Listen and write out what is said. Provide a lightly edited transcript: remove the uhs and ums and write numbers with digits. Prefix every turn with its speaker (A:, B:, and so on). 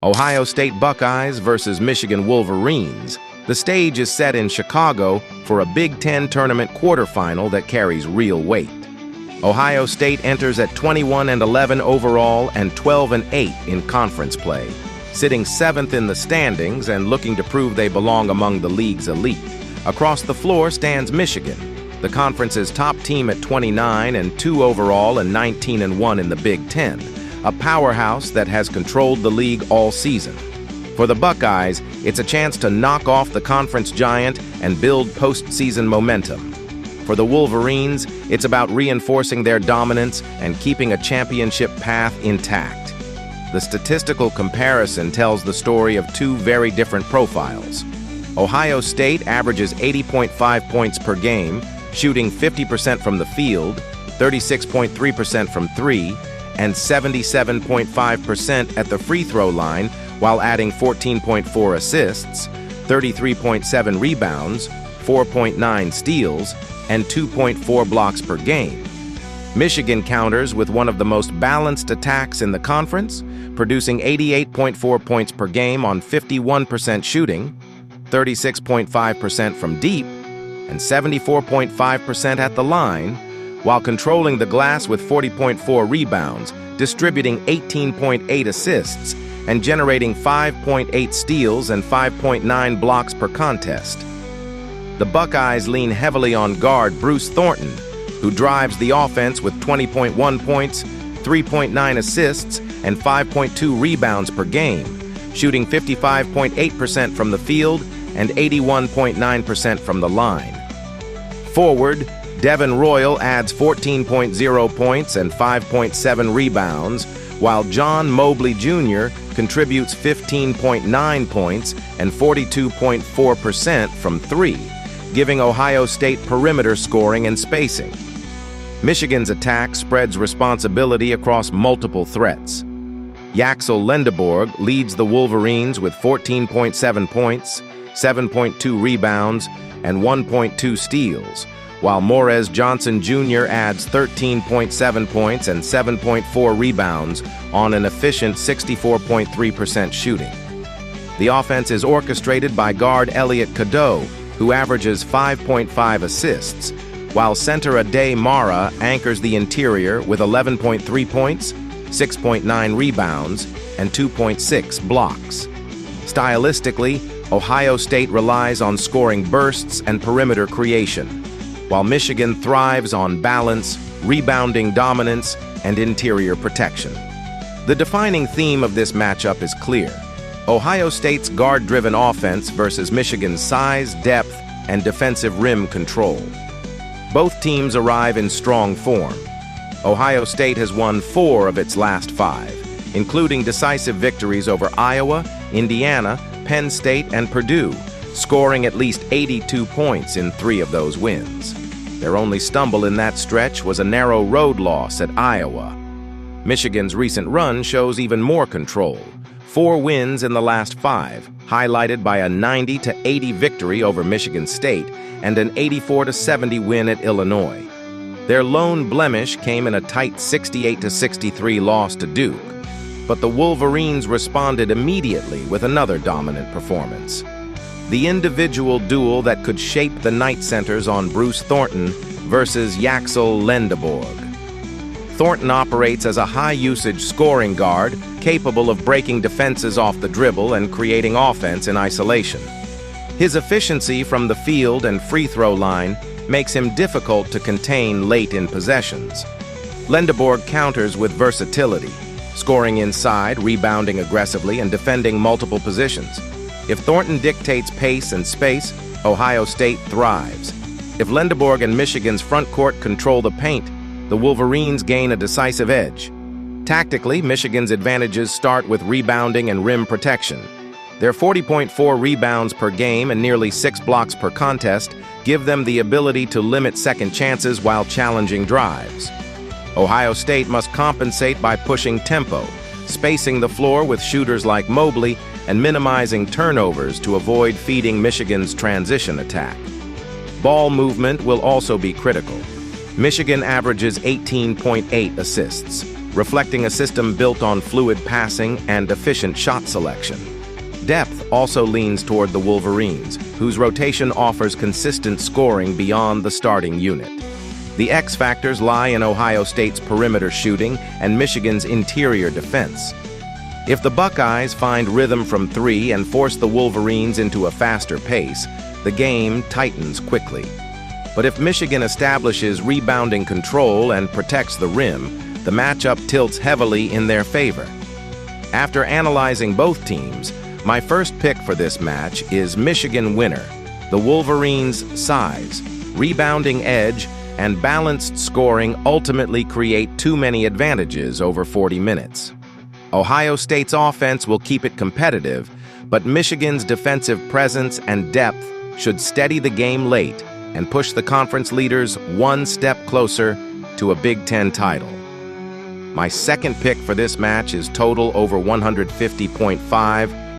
A: Ohio State Buckeyes versus Michigan Wolverines. The stage is set in Chicago for a Big Ten tournament quarterfinal that carries real weight. Ohio State enters at 21-11 overall and 12-8 in conference play, sitting 7th in the standings and looking to prove they belong among the league's elite. Across the floor stands Michigan, the conference's top team at 29-2 overall and 19-1 in the Big Ten, a powerhouse that has controlled the league all season. For the Buckeyes, it's a chance to knock off the conference giant and build postseason momentum. For the Wolverines, it's about reinforcing their dominance and keeping a championship path intact. The statistical comparison tells the story of two very different profiles. Ohio State averages 80.5 points per game, shooting 50% from the field, 36.3% from three, and 77.5% at the free throw line, while adding 14.4 assists, 33.7 rebounds, 4.9 steals, and 2.4 blocks per game. Michigan counters with one of the most balanced attacks in the conference, producing 88.4 points per game on 51% shooting, 36.5% from deep, and 74.5% at the line, while controlling the glass with 40.4 rebounds, distributing 18.8 assists, and generating 5.8 steals and 5.9 blocks per contest. The Buckeyes lean heavily on guard Bruce Thornton, who drives the offense with 20.1 points, 3.9 assists, and 5.2 rebounds per game, shooting 55.8% from the field and 81.9% from the line. Forward, Devin Royal adds 14.0 points and 5.7 rebounds, while John Mobley Jr. contributes 15.9 points and 42.4% from three, giving Ohio State perimeter scoring and spacing. Michigan's attack spreads responsibility across multiple threats. Yaxel Lendeborg leads the Wolverines with 14.7 points, 7.2 rebounds, and 1.2 steals, while Morez Johnson Jr. adds 13.7 points and 7.4 rebounds on an efficient 64.3% shooting. The offense is orchestrated by guard Elliot Cadeau, who averages 5.5 assists, while center Ade Mara anchors the interior with 11.3 points, 6.9 rebounds, and 2.6 blocks. Stylistically, Ohio State relies on scoring bursts and perimeter creation, while Michigan thrives on balance, rebounding dominance, and interior protection. The defining theme of this matchup is clear: Ohio State's guard-driven offense versus Michigan's size, depth, and defensive rim control. Both teams arrive in strong form. Ohio State has won 4 of its last 5, including decisive victories over Iowa, Indiana, Penn State, and Purdue, scoring at least 82 points in 3 of those wins. Their only stumble in that stretch was a narrow road loss at Iowa. Michigan's recent run shows even more control. 4 wins in the last 5, highlighted by a 90-80 victory over Michigan State and an 84-70 win at Illinois. Their lone blemish came in a tight 68-63 loss to Duke, but the Wolverines responded immediately with another dominant performance. The individual duel that could shape the night centers on Bruce Thornton versus Yaxel Lendeborg. Thornton operates as a high-usage scoring guard, capable of breaking defenses off the dribble and creating offense in isolation. His efficiency from the field and free throw line makes him difficult to contain late in possessions. Lendeborg counters with versatility, scoring inside, rebounding aggressively, and defending multiple positions. If Thornton dictates pace and space, Ohio State thrives. If Lendeborg and Michigan's front court control the paint, the Wolverines gain a decisive edge. Tactically, Michigan's advantages start with rebounding and rim protection. Their 40.4 rebounds per game and nearly 6 blocks per contest give them the ability to limit second chances while challenging drives. Ohio State must compensate by pushing tempo, spacing the floor with shooters like Mobley, and minimizing turnovers to avoid feeding Michigan's transition attack. Ball movement will also be critical. Michigan averages 18.8 assists, reflecting a system built on fluid passing and efficient shot selection. Depth also leans toward the Wolverines, whose rotation offers consistent scoring beyond the starting unit. The X factors lie in Ohio State's perimeter shooting and Michigan's interior defense. If the Buckeyes find rhythm from three and force the Wolverines into a faster pace, the game tightens quickly. But if Michigan establishes rebounding control and protects the rim, the matchup tilts heavily in their favor. After analyzing both teams, my first pick for this match is Michigan winner. The Wolverines' size, rebounding edge, and balanced scoring ultimately create too many advantages over 40 minutes. Ohio State's offense will keep it competitive, but Michigan's defensive presence and depth should steady the game late and push the conference leaders one step closer to a Big Ten title. My second pick for this match is total over 150.5.